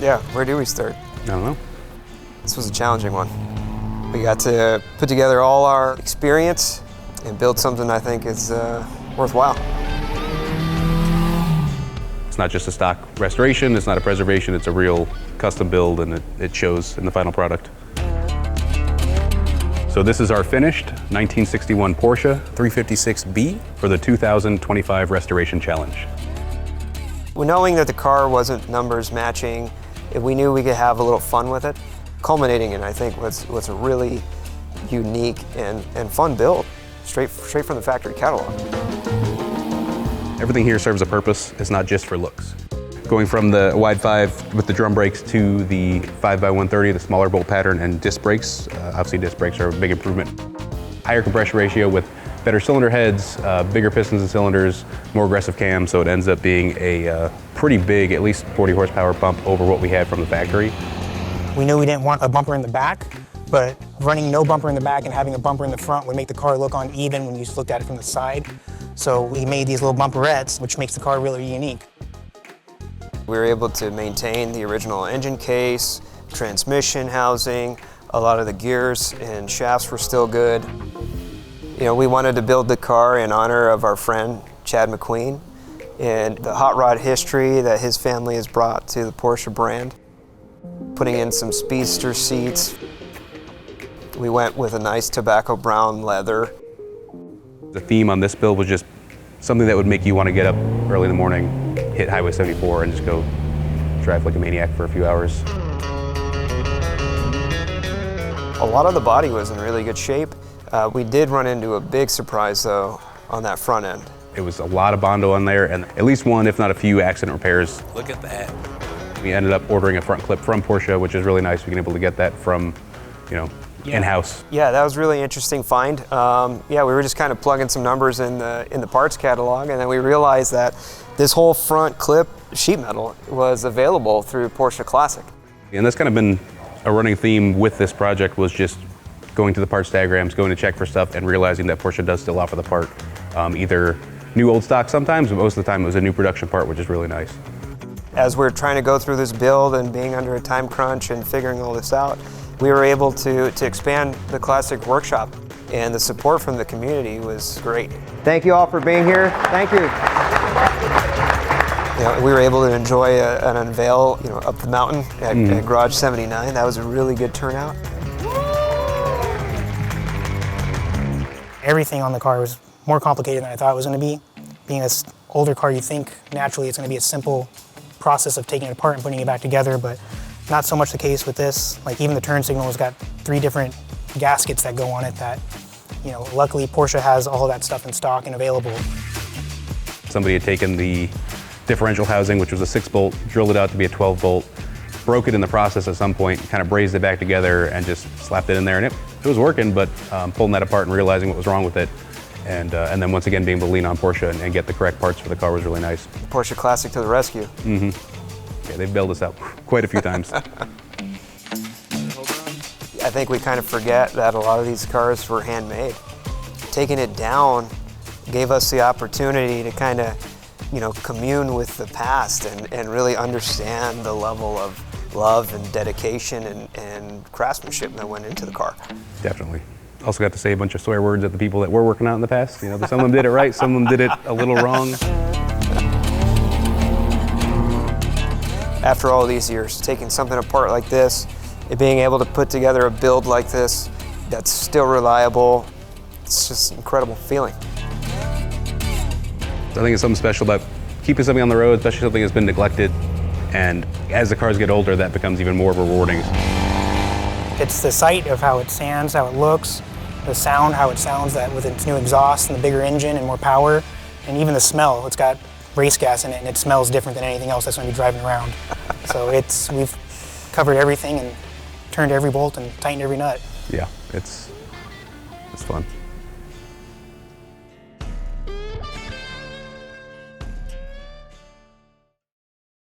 Yeah, where do we start? I don't know. This was a challenging one. We got to put together all our experience and build something I think is worthwhile. It's not just a stock restoration, it's not a preservation, it's a real custom build, and it shows in the final product. So this is our finished 1961 Porsche 356B for the 2025 Restoration Challenge. Well, knowing that the car wasn't numbers matching, we knew we could have a little fun with it, culminating in, I think, what's a really unique and fun build, straight from the factory catalog. Everything here serves a purpose. It's not just for looks. Going from the wide 5 with the drum brakes to the 5x130, the smaller bolt pattern, and disc brakes. Obviously disc brakes are a big improvement. Higher compression ratio with better cylinder heads, bigger pistons and cylinders, more aggressive cams, so it ends up being a pretty big, at least 40 horsepower bump over what we had from the factory. We knew we didn't want a bumper in the back, but running no bumper in the back and having a bumper in the front would make the car look uneven when you just looked at it from the side. So we made these little bumperettes, which makes the car really unique. We were able to maintain the original engine case, transmission housing, a lot of the gears and shafts were still good. You know, we wanted to build the car in honor of our friend, Chad McQueen, and the hot rod history that his family has brought to the Porsche brand. Putting in some Speedster seats. We went with a nice tobacco brown leather. The theme on this build was just something that would make you want to get up early in the morning, hit Highway 74, and just go drive like a maniac for a few hours. A lot of the body was in really good shape. We did run into a big surprise, though, on that front end. It was a lot of Bondo on there, and at least one, if not a few, accident repairs. Look at that. We ended up ordering a front clip from Porsche, which is really nice. We can able to get that from, in-house. Yeah, that was really interesting find. We were just kind of plugging some numbers in the parts catalog, and then we realized that this whole front clip sheet metal was available through Porsche Classic. And that's kind of been a running theme with this project, was just going to the parts diagrams, going to check for stuff, and realizing that Porsche does still offer the part. Either new old stock sometimes, but most of the time it was a new production part, which is really nice. As we're trying to go through this build and being under a time crunch and figuring all this out, we were able to expand the Classic workshop, and the support from the community was great. Thank you all for being here. Thank you. We were able to enjoy an unveil, up the mountain at Garage 79. That was a really good turnout. Everything on the car was more complicated than I thought it was going to be. Being this older car, you think naturally it's going to be a simple process of taking it apart and putting it back together, but not so much the case with this. Like, even the turn signal has got 3 different gaskets that go on it that, luckily Porsche has all of that stuff in stock and available. Somebody had taken the differential housing, which was a 6-bolt, drilled it out to be a 12-bolt, broke it in the process at some point, kind of brazed it back together and just slapped it in there, and it was working, but pulling that apart and realizing what was wrong with it, and then once again being able to lean on Porsche and get the correct parts for the car was really nice. Porsche Classic to the rescue. Yeah, they've bailed us out quite a few times. I think we kind of forget that a lot of these cars were handmade. Taking it down gave us the opportunity to kind of, commune with the past and really understand the level of love and dedication and craftsmanship that went into the car. Definitely. Also got to say a bunch of swear words at the people that were working out in the past. Some of them did it right, some of them did it a little wrong. After all these years, taking something apart like this, and being able to put together a build like this that's still reliable, it's just an incredible feeling. I think it's something special about keeping something on the road, especially something that's been neglected. And as the cars get older, that becomes even more rewarding. It's the sight of how it stands, how it looks, the sound, how it sounds that with its new exhaust and the bigger engine and more power, and even the smell. It's got race gas in it, and it smells different than anything else that's going to be driving around. So we've covered everything and turned every bolt and tightened every nut. Yeah, it's fun.